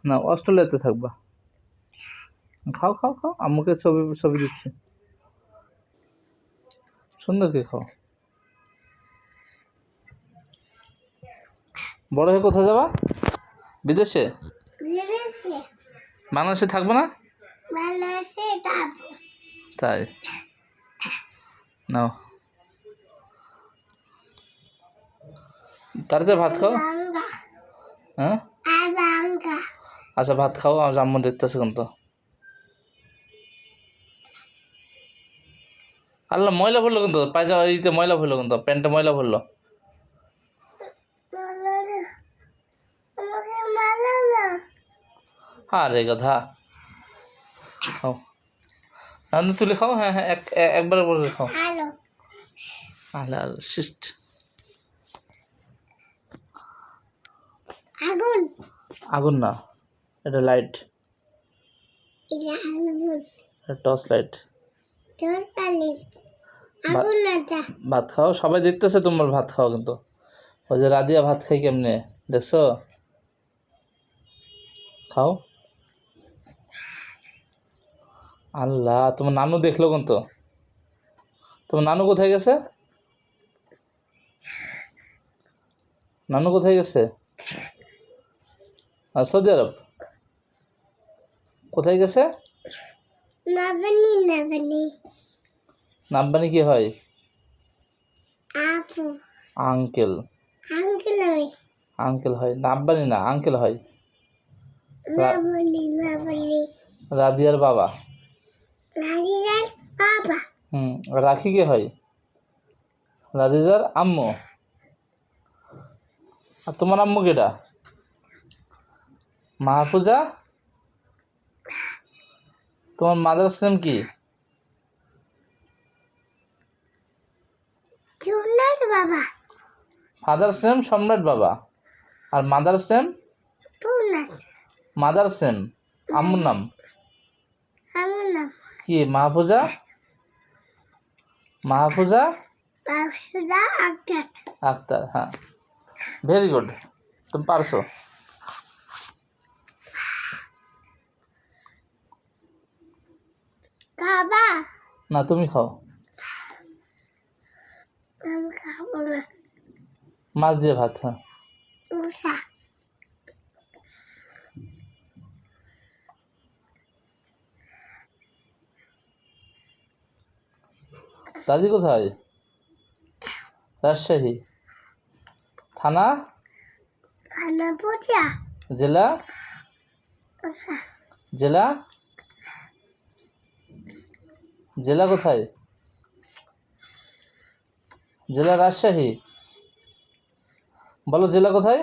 না, অস্ট্রেলিয়াতে থাকবা। খাও খাও খাও, আম্মুকে ছবি ছবি দিচ্ছি। সুন্দর করে খাও। বড় হয়ে কোথায় যাবা? বিদেশে? বাংলাদেশে থাকবো না? তাই নাও, তাড়াতাড়ি ভাত খাও। হ্যাঁ আচ্ছা ভাত খাও, আজ আম্মু দেখতেছে কিন্তু। আল্লাহ ময়লা ভরলো কিন্তু, পায়জামা এইতে ময়লা ভরলো কিন্তু, প্যান্টে ময়লা ভরলো। আরে গাধা, খাও রান্না তুলে খাও। হ্যাঁ হ্যাঁ, একবার করে খাও। আল্লাহ শিষ্ট। আগুন না, এটা লাইট, টর্চ লাইট। ভাত খাও, সবাই দেখতেছে তোমার ভাত খাও কিন্তু। ওই যে রাদিয়া ভাত খাই কেমনে দেখছো? খাও। আল্লাহ, তোমার নানু দেখলো কিন্তু। তোমার নানু কোথায় গেছে? নানু কোথায় গেছে? আর সৌদি আরব কোথায় গেছে? নাব্বানি কি হয়? আঙ্কেল। আঙ্কেল হয়, নাব্বানি না, আঙ্কেল হয়। রাদিয়ার বাবা। রাখি কে হয়? রাজিজার আম্মু। আর তোমার আম্মু কেটা? মাহফুজা। তোমার মাদার্স নেম কি? ফাদার্স নেম সম্রাট বাবা, আর মাদার্স নেম? মাদার্স নেম, আম্মুর নাম কি? মাহফুজা। মাহফুজা আক্তার। হ্যাঁ, ভেরি গুড, তুমি পারছো। না, তুমি খাও। মাছ দিয়ে ভাত। হ্যাঁ, দাদি কোথায়? রাজশাহী। থানা? জেলা? জেলা? জেলা কোথায়? জেলা রাজশাহী। বলো জেলা কোথায়?